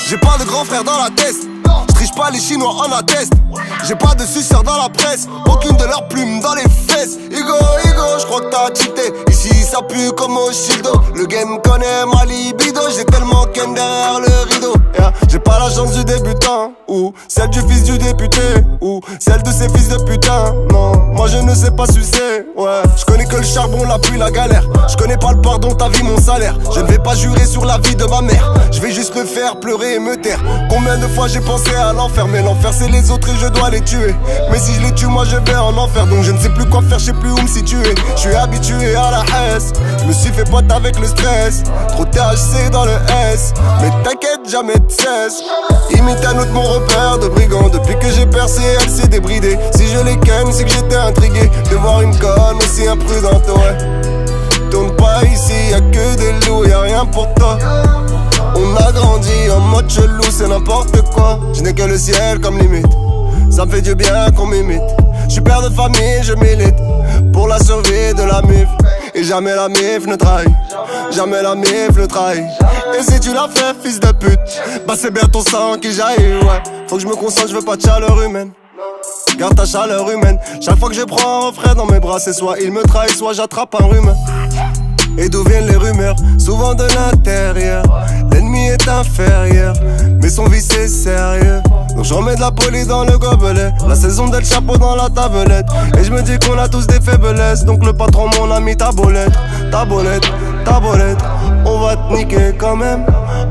J'ai pas de grand frère dans la tête. J'triche pas, les Chinois en attestent. J'ai pas de suceurs dans la presse, aucune de leurs plumes dans les fesses. Igo, j'crois que t'as cheaté. Ici ça pue comme au Shildo. Le game connaît ma libido. J'ai tellement ken derrière le rideau. Yeah. J'ai pas la chance du débutant, ou celle du fils du député, ou celle de ses fils de putain. Non, moi je ne sais pas sucer. Ouais, je connais que le charbon, la pluie, la galère. Je connais pas le pardon, ta vie, mon salaire. Je ne vais pas jurer sur la vie de ma mère. Je vais juste me faire pleurer et me taire. Combien de fois j'ai pensé à l'enfer, mais l'enfer c'est les autres et je dois les tuer. Mais si je les tue, moi je vais en enfer. Donc je ne sais plus quoi faire, je sais plus où me situer. Je suis habitué à la haisse. Je me suis fait pote avec le stress. Trop THC dans le S. Mais t'inquiète, jamais de cesse. Imite un autre mon repère de brigand. Depuis que j'ai percé, elle s'est débridée. Si je les ken, c'est que j'étais intrigué de voir une conne aussi imprudente, ouais. Tourne pas ici, y'a que des loups, y'a rien pour toi. On a grandi en mode chelou, c'est n'importe quoi. Je n'ai que le ciel comme limite. Ça me fait du bien qu'on m'imite. Je suis père de famille, je milite pour la survie de la mif. Et jamais la mif ne trahit. Jamais la mif ne trahit. Et si tu l'as fait, fils de pute, bah c'est bien ton sang qui jaillit, ouais. Faut que je me concentre, je veux pas de chaleur humaine. Garde ta chaleur humaine. Chaque fois que je prends un refrain dans mes bras, c'est soit il me trahit, soit j'attrape un rhume. Et d'où viennent les rumeurs? Souvent de l'intérieur. L'ennemi est inférieur, mais son vice est sérieux. Donc je remets de la police dans le gobelet. La saison d'El Chapeau dans la tablette. Et je me dis qu'on a tous des faiblesses. Donc le patron mon ami ta bolette. Ta bolette, ta bolette. On va te niquer quand même.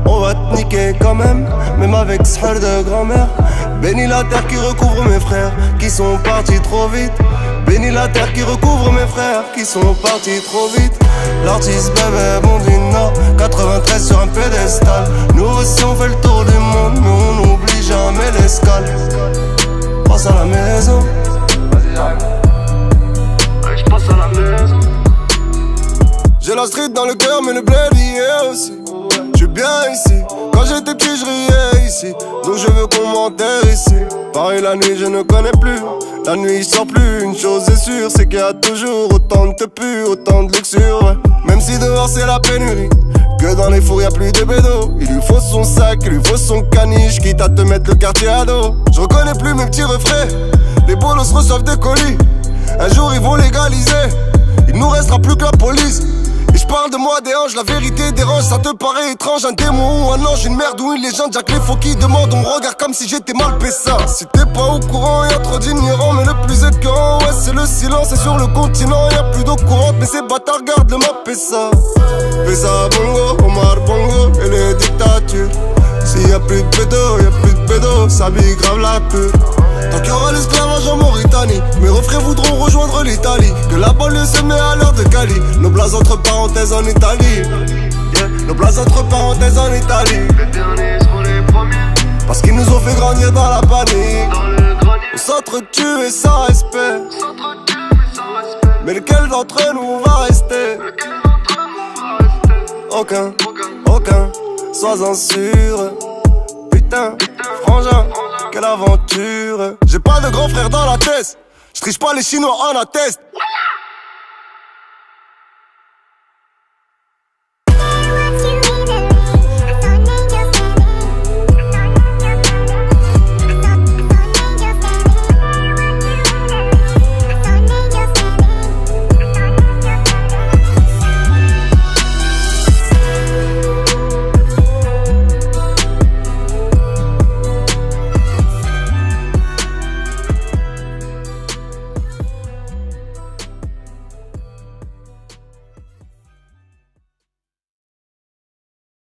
On va te niquer quand même. Même avec ce de grand-mère. Bénis la terre qui recouvre mes frères qui sont partis trop vite. Bénis la terre qui recouvre mes frères qui sont partis trop vite. L'artiste bébé bon du Nord, 93 sur un pédestal. Nous aussi on fait le tour du monde, mais on n'oublie jamais l'escale. Passe à la maison. Vas-y, allez, je passe à la maison. J'ai la street dans le cœur, mais le bled y est aussi. J'suis bien ici. Quand j'étais petit, je riais ici. Donc je veux qu'on m'enterre ici. Pareil, la nuit, je ne connais plus. La nuit, je sors plus. Une chose est sûre, c'est qu'il y a toujours autant de tepu, autant de luxure, ouais. Même si dehors, c'est la pénurie. Que dans les fours, y'a plus de bédos. Il lui faut son sac, il lui faut son caniche. Quitte à te mettre le quartier à dos. Je reconnais plus mes petits refrains. Les bolos reçoivent des colis. Un jour, ils vont légaliser. Il nous restera plus que la police. Et je parle de moi des hanches, la vérité dérange, ça te paraît étrange. Un démon ou un ange, une merde ou une légende. Jacques les faux qui demandent, on me regarde comme si j'étais mal pessa. Si t'es pas au courant, y'a trop d'ignorants. Mais le plus écœurant, ouais c'est le silence. Et sur le continent, y'a plus d'eau courante. Mais ces bâtards gardent le map Pessa. Pessa Bongo, Omar Bongo et les dictatures. S'il y a plus de bédo, y'a plus de bédo. Ça vit grave la pure. Tant qu'il y aura l'esclavage en Mauritanie, mes refrains voudront rejoindre l'Italie. Que la banlieue se met à l'heure de Cali. Nos blazes entre parenthèses en Italie, yeah. Nos blazes entre parenthèses en Italie. Les derniers seront les premiers. Parce qu'ils nous ont fait grandir dans la panique. On s'entretue et sans respect. Mais lequel d'entre nous va rester? Aucun, aucun, sois-en sûr. Putain, frangin, quelle aventure. J'ai pas de grand frère dans la tête. J'triche pas, les Chinois en attestent.